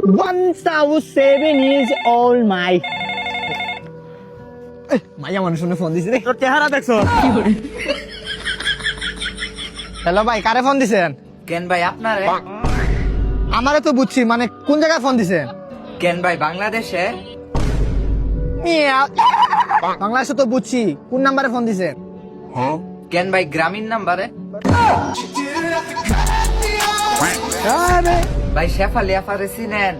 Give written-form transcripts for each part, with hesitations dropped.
1007 is all my মাইয়া মানুষ phone দিছে রে, তোর চেহারা দেখছো? হ্যালো ভাই, কারে ফোন দিছেন? কেন ভাই আপনারে? আমারে তো বুঝছি, মানে কোন জায়গায় ফোন দিছেন? কেন ভাই বাংলাদেশে? বাংলাদেশে তো বুঝছি, কোন নাম্বারে ফোন দিছেন? কেন ভাই গ্রামীণ নাম্বারে? ভাই শেফালি আফারে চিনেন?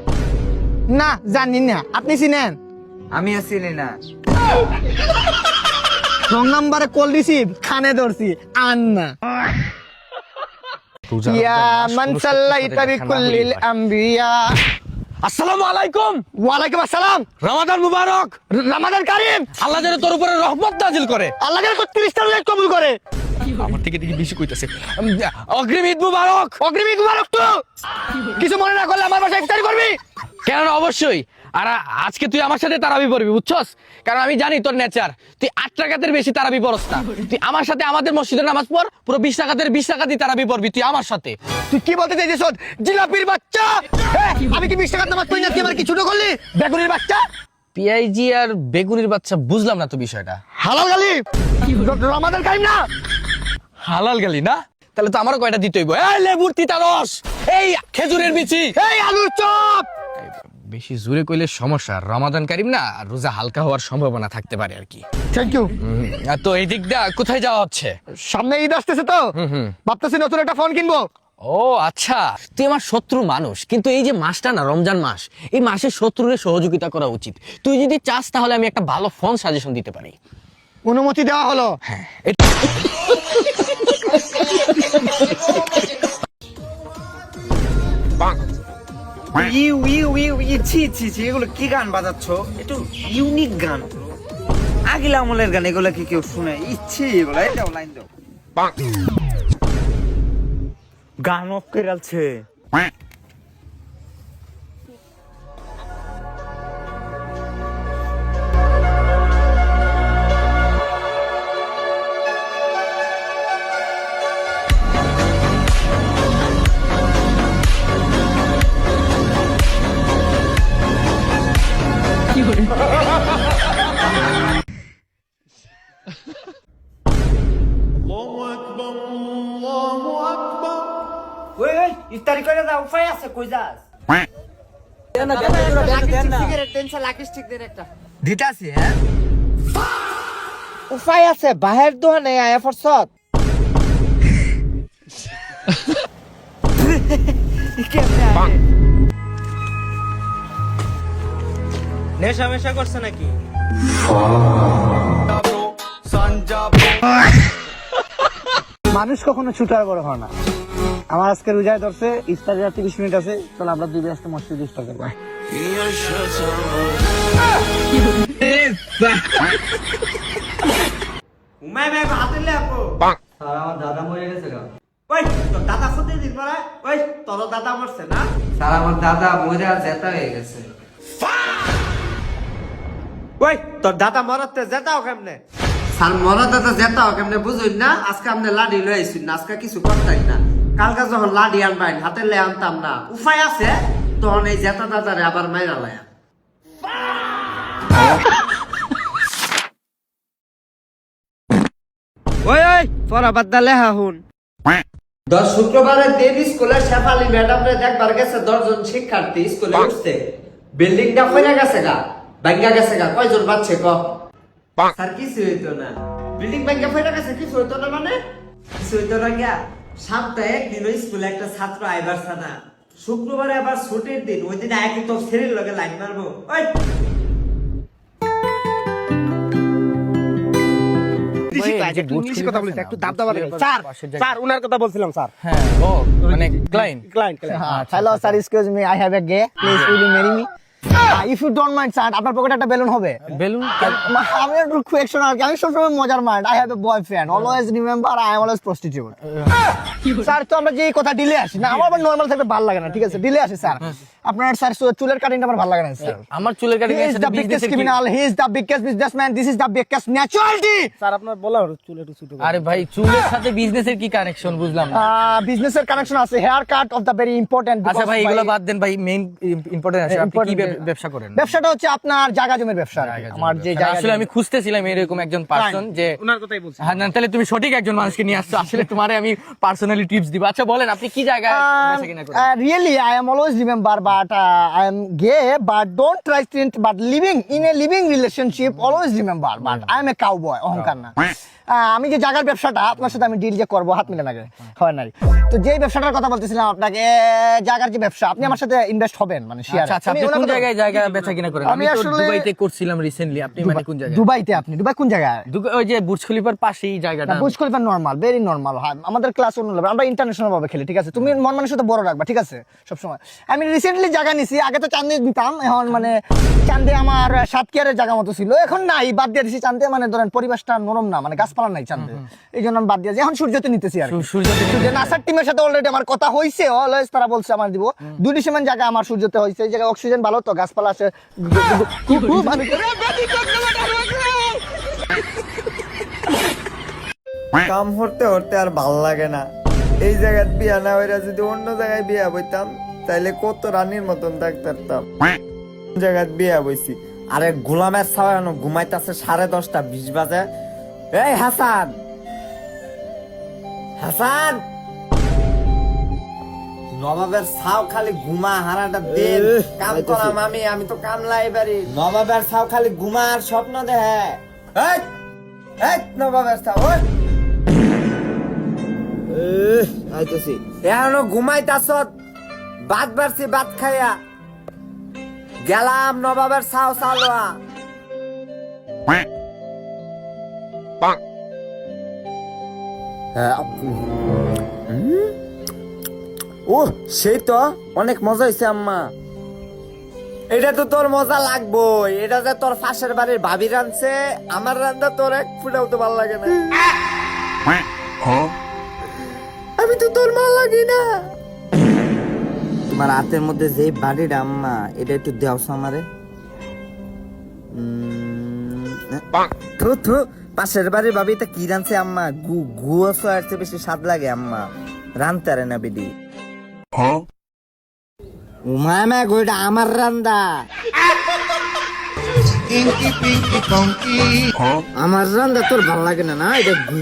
না জানি না, আপনি চিনেন? আমিও চিনি না। রং নাম্বারে কল রিসিভ, খানে ধরছি আন না। ইয়া মান সাল্লাইতা বিকুল্লিল আম্বিয়া। আসসালামু আলাইকুম। ওয়ালাইকুম আসসালাম। রমাদান মুবারক। রমাদান কারীম। আল্লাহ যেন তোর উপরে রহমত নাজিল করে। আল্লাহ যেন 30 টা রোজা কবুল করে। আমার থেকে বেশি কইতাছে। অগ্রিম ঈদ মুবারক। অগ্রিম ঈদ মুবারক। তো কিছু মনে না করলে আমার বাসায় ইফতারি করবি? কেন, অবশ্যই। আর আজকে তুই আমার সাথে তারাবি পড়বি, বুঝছস? কারণ আমি জানি তোর নেচার, তুই 8 রাকাতের বেশি তারাবি পড়স না। তুই আমার সাথে আমাদের মসজিদে নামাজ পড়, পুরো 20 রাকাতের 20 রাকাতই তারাবি পড়বি তুই আমার সাথে। তুই কি বলতে চাইছিস? জিলাপির বাচ্চা, আমি কি 20 টাকার নামাজ পড়ি না? তুই আমার কি ছোট করলি? বেগুনির বাচ্চা। পিআইজি আর বেগুনির বাচ্চা, বুঝলাম না তো বিষয়টা। হালাল গালি, রমাদান কারীম না? হালাল গালি না? তাহলে তো আমারও কয়টা দিতে হইব। এই লেবুর তিতা রস, এই খেজুরের বিচি, এই আলুর চপ। বেশি জোরে কইলে সমস্যা। রমাদান কারীম না, আর রোজা হালকা হওয়ার সম্ভাবনা থাকতে পারে আর কি। Thank you. তো এই দিক দিয়ে কোথায় যাওয়া হচ্ছে? সামনে ঈদ আসতেছে তো, ভাবতেছি নতুন একটা ফোন কিনবো। ও আচ্ছা, তুই আমার শত্রু মানুষ, কিন্তু এই যে মাসটা না, রমজান মাস, এই মাসে শত্রুরে সহযোগিতা করা উচিত। তুই যদি চাস তাহলে আমি একটা ভালো ফোন সাজেশন দিতে পারি। অনুমতি দেওয়া হলো। হ্যাঁ, ইউ ইউ ইউ ইউ ছি ছি ছি, এগুলো কি গান বাজাচ্ছ? একটু ইউনিক গান, আগিলা আমলের গান। এগুলো কি কেউ শুনে? ইচ্ছে এগুলো। এই দাও, লাইন দাও। গান অফ করে আছে। ওই ওই, ইফতারি করে দাও, উপায় আছে? কই যাস? দিতাছি। হ্যাঁ, উপায় আছে, বাহের দোকানে আয়া ফরসত। নেশা মেশা করছে নাকি? মানুষ কখনো ছুটার বড় হয় না। আমার আজকে রোজায় ধরছে, ইফতারের আর 30 মিনিট আছে। চল আমরা দুই ব্যস্ত মসজিদে ইফতার করবো। উমাই ভাই হাতে লে আপু। স্যার আমার দাদা মরে গেছে গা। ওই তোর দাদা খুঁজে দিস বলা। ওই তোর দাদা মরছে না? স্যার আমার দাদা মরে আর জেতা হয়ে গেছে। ওই তোর দাদা মরতে যেতাও কেমনে? স্যার মরা দাদা জেতা হোক কেমনে বুঝুন না? আজকে আপনি লাডি লই আইছেন না, আজকে কিছু করতেন না। কালকে যখন লাডি আনবাইন হাতে লে আনতাম না, উপায় আছে তখন এই জেতা দাদারে আবার মাইরা লায়া। ওই ওই পড়া বাদ দা লেহা হুন। 10 শুক্রবারের দিন স্কুলে শেফালি ম্যাডাম রে দেখবার গেছে 10 জন শিক্ষার্থী স্কুলে উঠছে। বিল্ডিংটা ফেরা গেছে গা, ভাঙ্গা গেছে গা। কয়জন বাচ্চা ক? স্যার কিছু হইতো না। বিল্ডিং ভাঙ্গা ফেরা গেছে, কিছু হইতো না মানে? কিছু হইতো না গিয়া। সপ্তাহে একদিন ওই স্কুলে একটা ছাত্র আইবার না। শুক্রবারে আবার ছুটির দিন, ওই দিন একই তো ছেলের লগে লাইন মারবো। ওই স্যার উনার কথা বলছিলাম স্যার। হ্যাঁ, ও মানে client. Hello sir, excuse me, I have a gay. Please will you marry me? If you don't mind sir, আপনার পকেটে একটা বেলুন হবে? বেলুন? আমি একটু কোয়েকশন আর কি, আমি সবসময় মজার mind. I have a boyfriend, always remember I am always prostitute. Sir তো আমরা যে কথা ডিলে আসি না, আমার আবার নরমাল থাকতে ভালো লাগে না, ঠিক আছে? ডিলে আসি স্যার। আপনার স্যার চুলের কাটিংটা আমার ভালো লাগে না স্যার। আমার চুলের cutting He is the biggest criminal, he is the biggest businessman, this is the biggest naturality. Sir আপনার বলা চুল একটু ছোট করে। আরে ভাই চুলের সাথে বিজনেসের কি কানেকশন বুঝলাম না। বিজনেসের কানেকশন আছে, hair cut of the very important. আচ্ছা ভাই এগুলো বাদ দেন ভাই, মেইন ইম্পর্টেন্ট আছে আপনি কি ব্যবসা করেন? ব্যবসাটা হচ্ছে আপনার জায়গা জমির ব্যবসা আর কি। আমার যে জায়গা আসলে আমি খুঁজতেছিলাম এরকম একজন পার্সন যে ওনার কথাই বলছি। হ্যাঁ না তাহলে তুমি সঠিক একজন মানুষকে নিয়ে আসছো, আসলে তোমারে আমি পার্সোনালি টিপস দিব। আচ্ছা বলেন আপনি কি জায়গায় বেচা কিনা করেন? really I am always remember but I am gay but don't try to but living in a living relationship always remember but I am a cowboy অহংকার না। আমি যে জায়গার ব্যবসাটা আপনার সাথে আমি ডিল যে করবো হাত মিলে লাগে হয় না। তো যেই ব্যবসাটার কথা বলতেছিলাম আপনাকে, জায়গার যে ব্যবসা, আপনি আমার সাথে ইনভেস্ট হবেন মানে শেয়ার। আচ্ছা আচ্ছা আপনি কোন জায়গায় জায়গা বেচা কিনা করেন? আমি আমি তো আসলে- দুবাইতে করছিলাম রিসেন্টলি। আপনি মানে কোন জায়গায়? দুবাইতে? আপনি দুবাই কোন জায়গায়? ওই যে বুর্জ খলিফার পাশেই জায়গাটা। Burj Khalifa normal, very normal. আমাদের ক্লাস অন্য level, আমরা ইন্টারন্যাশনাল ভাবে খেলি, ঠিক আছে? তুমি মন মানুষের সাথে বড় রাখবা, ঠিক আছে? সবসময় আমি রিসেন্টলি জায়গা নিছি, আগে তো চান্দে নিতাম, এখন মানে চান্দে আমার সাতকিয়ারের জায়গা মতো ছিল, এখন নাই, বাদ দিয়ে দিছি চান্দে। মানে ধরেন পরিবেশটা নরম না, মানে গাছপালা নাই চান্দে, এই জন্য আমি বাদ দিয়েছি। এখন সূর্যতে নিতেছি আর কি। সূর্য নাসার টিমের সাথে অলরেডি আমার কথা হয়েছে, অলওয়েজ তারা বলছে আমার দিব 2 ডিসেম্বর জায়গা আমার সূর্যতে হয়েছে। এই জায়গায় অক্সিজেন ভালো তো, গাছপালা আছে। কাম হরতে হরতে আর ভাল লাগে না। এই জায়গায় বিয়া না হইরা যদি অন্য জায়গায় বিয়া বইতাম তাইলে কত রানীর মতন থাকতাম। জায়গায় বিয়া বইছি। আরে গোলামের ছাওয়ানো ঘুমাইতেছে 10:30 20 বাজে। এই হাসান, হাসান, নবাবের ছাও খালি ঘুমা হারাটা দিন কাম করাম আমি তো কামলাই বাড়ি। নবাবের ছাও খালি ঘুমা আর স্বপ্ন দেখে। এই এই নবাবের ছাও ওই আইতেছি। এখনো ঘুমাইতাছ? বাদ বাড়ছি বাদ খাইয়া গেলাম নবাবের ছাও চালোয়া। ও সেই তো অনেক মজা হয়েছে আম্মা। এটা তো তোর মজা লাগবোই, এটা যে তোর পাশের বাড়ির ভাবি রাঁধছে, আমার রান্না তোর এক ফুটাও তো ভালো লাগে না। আমি তো তোর মা লাগি না। তোমার হাতের মধ্যে যে বাড়ির আম্মা, এটা একটু দেওস আমারে। থু থু, পাশের বাড়ির ভাবি তা কি রাঁধছে আম্মা? গুয়া সোয়ার বেশি স্বাদ লাগে আম্মা, রাঁধতে পারে না বিডি। উমামা গোটা আমার রান্দা, আমার রান্দা তোর ভাল লাগে না? না এটা গু